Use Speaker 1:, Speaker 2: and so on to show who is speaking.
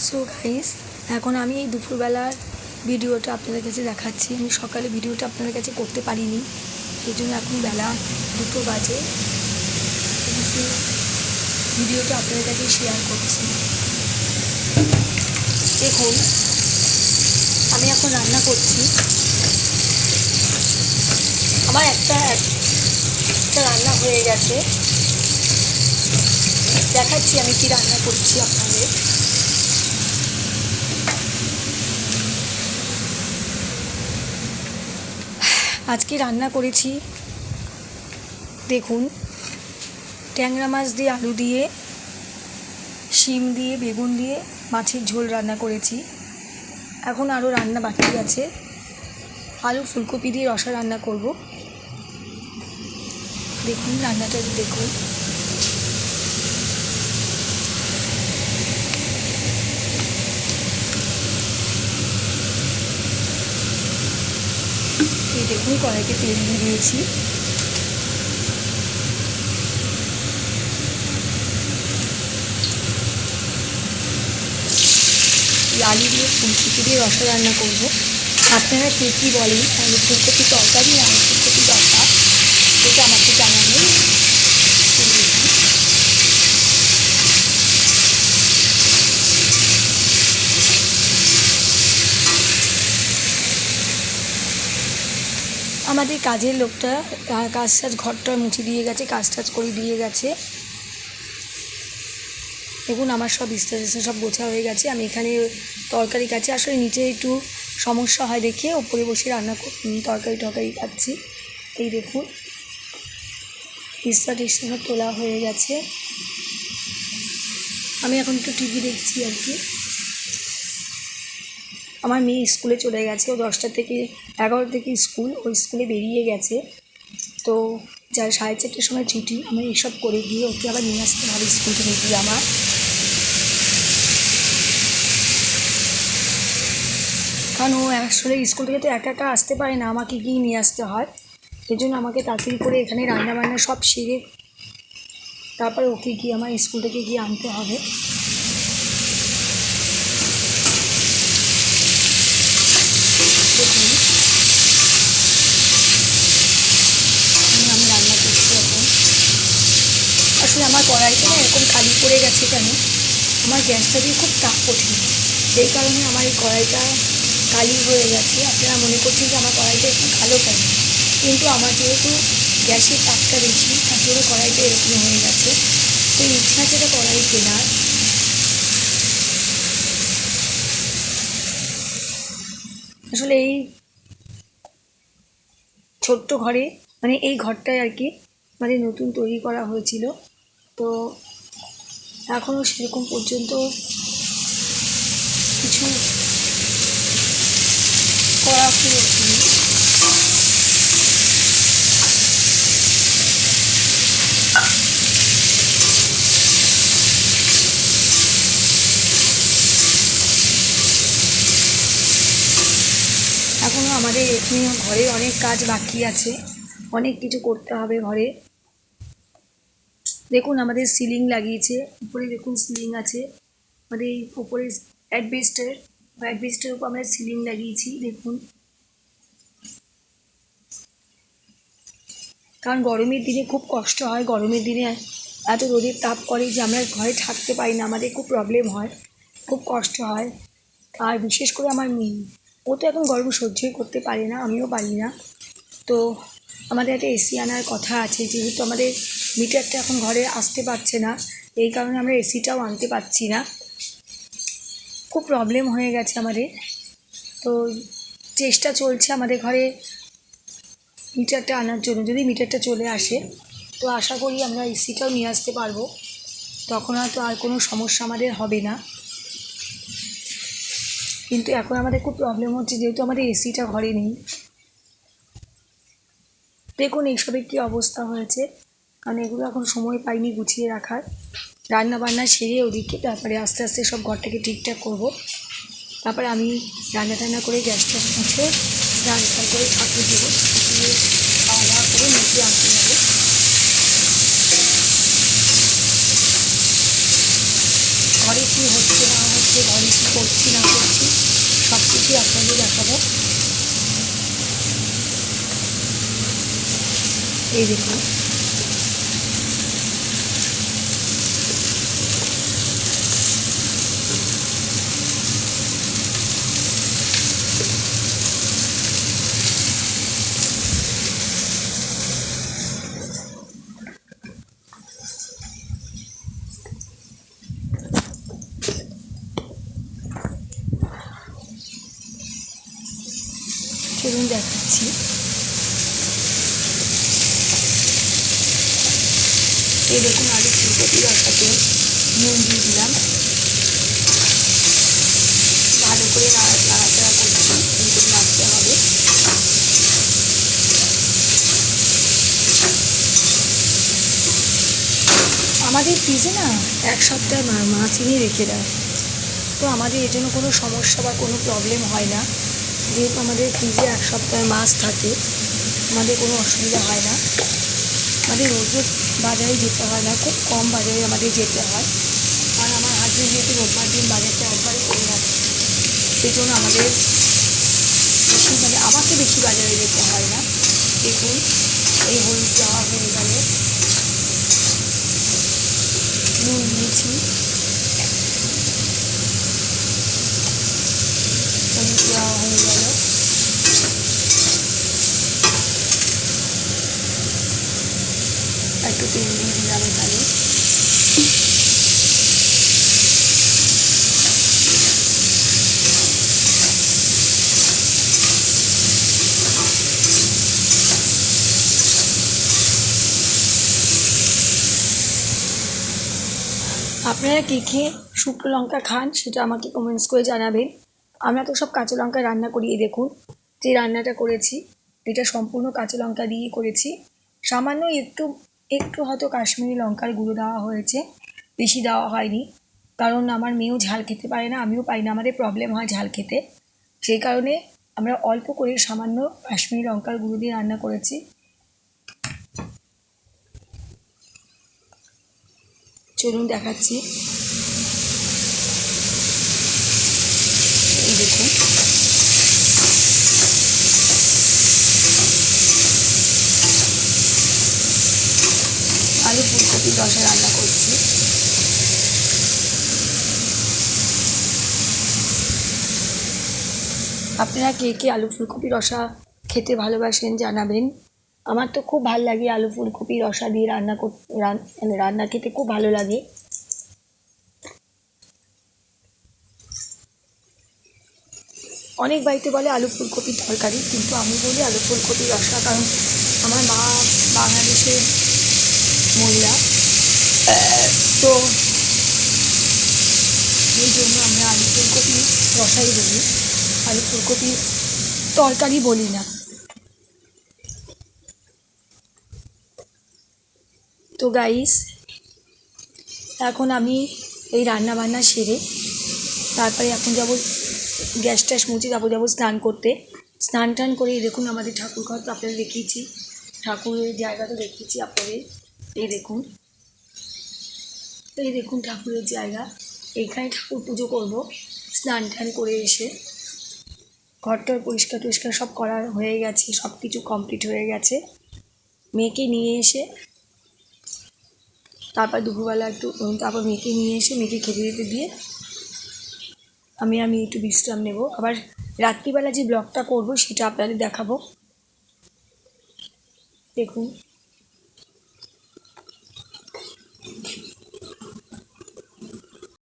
Speaker 1: So guys, এখন আমি এই দুপুরবেলার ভিডিওটা আপনাদের কাছে দেখাচ্ছি। আমি সকালে ভিডিওটা আপনাদের কাছে করতে পারিনি, সেই জন্য এখন বেলা 2টো বাজে ভিডিওটা আপনাদের কাছে শেয়ার করছি। দেখুন, আমি এখন রান্না করছি। আমার একটা রান্না হয়ে গেছে, দেখাচ্ছি আমি কি রান্না করছি আপনাদের। আজকে রান্না করেছি, দেখুন, ট্যাংরা মাছ দিয়ে, আলু দিয়ে, শিম দিয়ে, বেগুন দিয়ে মাছের ঝোল রান্না করেছি। এখন আরও রান্না বাকি আছে। আলু ফুলকপি দিয়ে রসা রান্না করব। দেখুন রান্নাটা, দেখুন। এই দেখুন, কড়াইতে তেল দিয়ে দিয়েছি। আলু দিয়ে ফুলকপি দিয়ে রসা রান্না করব। আপনারা কে কী বলেন, আলু ফুলকপি তরকারি না আলু ফুলকপি রসা, সেটা আমাকে জানাবেন। আমাদের কাজের লোকটা কাজ ঘরটা মুছে দিয়ে গেছে, কাজ করে দিয়ে গেছে। দেখুন, আমার সব বিস্তার সব গোছা হয়ে গেছে। আমি এখানে তরকারি কাছে, আসলে নিচে একটু সমস্যা হয় দেখে ওপরে বসে রান্না তরকারি কাটছি। এই দেখুন, বিস্তার সব তোলা হয়ে গেছে। আমি এখন একটু টিভি দেখছি আর কি। আমার মেয়ে স্কুলে চলে গেছে, ও 10টা থেকে 11 থেকে স্কুল, ওই স্কুলে বেরিয়ে গেছে। তো যার 4:30টার সময় ছুটি, আমি এইসব করে গিয়ে ওকে আবার নিয়ে আসতে হবে স্কুল থেকে গিয়ে আমার। কারণ ও আসলে স্কুল থেকে তো একা একা আসতে পারে না, আমাকে গিয়ে নিয়ে আসতে হয়। এই জন্য আমাকে তাড়াতাড়ি করে এখানে রান্নাবান্না সব সেরে তারপরে ওকে গিয়ে আমার স্কুল থেকে গিয়ে আনতে হবে। আমি রান্না করছি এখন। আসলে আমার কড়াইটা এরকম খালি পড়ে গেছে কেন, আমার গ্যাসটা দিয়ে খুব তাপ ওঠে, সেই কারণে আমার এই কড়াইটা কালি হয়ে গেছে। আপনারা মনে করছেন যে আমার কড়াইটা একটু কালো কেন, কিন্তু আমার যেহেতু গ্যাসের তাপটা বেশি, তার জন্য কড়াইটা এরকম হয়ে গেছে। তো ইচ্ছা ছিল কড়াই কেনার। আসলে এই ছোট্ট ঘরে, মানে এই ঘরটায় আর কি মানে নতুন তৈরি করা হয়েছিল, তো এখনও সেরকম পর্যন্ত কিছু করা হয়েছিল। এখনও আমাদের এখানে ঘরে অনেক কাজ বাকি আছে, অনেক কিছু করতে হবে ঘরে। দেখুন, আমাদের সিলিং লাগিয়েছে, উপরে দেখুন সিলিং আছে। আমাদের উপরে অ্যাডবেস্টের উপর আমরা সিলিং লাগিয়েছি, দেখুন। কারণ গরমের দিনে খুব কষ্ট হয়, গরমের দিনে এত রোদের তাপ করে যে আমরা ঘরে থাকতে পারি না, আমাদের খুব প্রবলেম হয়, খুব কষ্ট হয়। আর বিশেষ করে আমার মেয়ে, ও তো এখন গরম সহ্যই করতে পারে না, আমিও পারি না। তো আমাদের একটা এসি আনার কথা আছে, যেহেতু আমাদের মিটারটা এখন ঘরে আসতে পারছে না, এই কারণে আমরা এসিটাও আনতে পারছি না। খুব প্রবলেম হয়ে গেছে আমাদের। তো চেষ্টা চলছে আমাদের ঘরে মিটারটা আনার জন্য। যদি মিটারটা চলে আসে তো আশা করি আমরা এসিটাও নিয়ে আসতে পারবো, তখন হয়তো আর কোনো সমস্যা আমাদের হবে না। কিন্তু এখন আমাদের খুব প্রবলেম হচ্ছে, যেহেতু আমাদের এসিটা ঘরে নেই। দেখুন এইসবের কী অবস্থা হয়েছে, কারণ এগুলো এখন সময় পাইনি গুছিয়ে রাখার। রান্না বান্না সেরে ওদিকে তারপরে আস্তে আস্তে সব ঘরটাকে ঠিকঠাক করব। তারপরে আমি রান্না করে গ্যাসটা মুছে স্নান করে ঠাকুর দেবো, দিয়ে খাওয়া দাওয়া করে নিচে আসতে হবে। ঘরে কী হচ্ছে না হচ্ছে, ঘরে কী রেসিপি আপনাদের দেখাবো। এই দেখুন, চলুন দেখাচ্ছি। এই দেখুন, আলু ফুলকপি রসাতে নুন দিয়ে দিলাম, ভালো করে নাড়াচাড়া করছি, এরকম রাখতে হবে। আমাদের ফ্রিজে না এক সপ্তাহ মাছ এনে রেখে দেয়, তো আমাদের এর জন্য কোনো সমস্যা বা কোনো প্রবলেম হয় না। যেহেতু আমাদের ফ্রিজে এক সপ্তাহ মাছ থাকে, আমাদের কোনো অসুবিধা হয় না। আমাদের রোজ রোজ বাজারে যেতে হয় না, খুব কম বাজারে আমাদের যেতে হয়। আর আমার হাজবেন্ড যেহেতু রোববার দিন বাজারটা একবারে করে রাখে, সেই জন্য আমাদের আমাকে বেশি বাজারে যেতে হয় না। দেখুন, এই হলুদ দেওয়া হয়ে গেল, নুন দিয়েছি, হলুদ দেওয়া হয়ে গেল, একটু তেল দিয়ে দিলাম এখানে। আপনারা কে কে শুকনো লঙ্কা খান সেটা আমাকে কমেন্টস করে জানাবেন। আমরা তো সব কাঁচা লঙ্কায় রান্না করি। এই দেখুন, যে রান্নাটা করেছি এটা সম্পূর্ণ কাঁচা লঙ্কা দিয়েই করেছি। সামান্য একটু একটু হয়তো কাশ্মীরি লঙ্কার গুঁড়ো দেওয়া হয়েছে, বেশি দেওয়া হয়নি, কারণ আমার মেয়েও ঝাল খেতে পারে না, আমিও পাই না, আমাদের প্রবলেম হয় ঝাল খেতে। সেই কারণে আমরা অল্প করে সামান্য কাশ্মীরি লঙ্কার গুঁড়ো দিয়ে রান্না করেছি। চলুন দেখাচ্ছি। এই দেখুন, আলু ফুলকপির রসা রান্না করছি। আপনারা কে কে আলু ফুলকপি রসা খেতে ভালোবাসেন জানাবেন। আমার তো খুব ভালো লাগে আলু ফুলকপি রসা দিয়ে মানে রান্না খেতে খুব ভালো লাগে। অনেক বাড়িতে বলে আলু ফুলকপির তরকারি, কিন্তু আমি বলি আলু ফুলকপি রসা, কারণ আমার মা বাংলাদেশের মহিলা, তো এই জন্য আমরা আলু ফুলকপি রসাই বলি, আলু ফুলকপি তরকারি বলি না। তো গাইস, এখন আমি এই রান্না বান্না সেরে তারপরে এখন যাবো গ্যাস ট্যাস মুছে যাবো স্নান করতে। স্নান টান করে দেখুন আমাদের ঠাকুর ঘর তো আপনাদের দেখিয়েছি, ঠাকুরের জায়গা তো দেখিয়েছি আপনাদের। এই দেখুন, এই দেখুন ঠাকুরের জায়গা, এখানে ঠাকুর পুজো করব। স্নান টান করে এসে ঘরটার পরিষ্কার টরিষ্কার সব করা হয়ে গেছে, সব কিছু কমপ্লিট হয়ে গেছে। মেয়েকে নিয়ে এসে তারপর দুপুরবেলা তারপর মেয়েকে নিয়ে এসে মেয়েকে খেতে দিতে দিয়ে আমি একটু বিশ্রাম নেব। আবার রাত্রিবেলা যে ব্লগটা করব সেটা আপনাদের দেখাবো। দেখুন।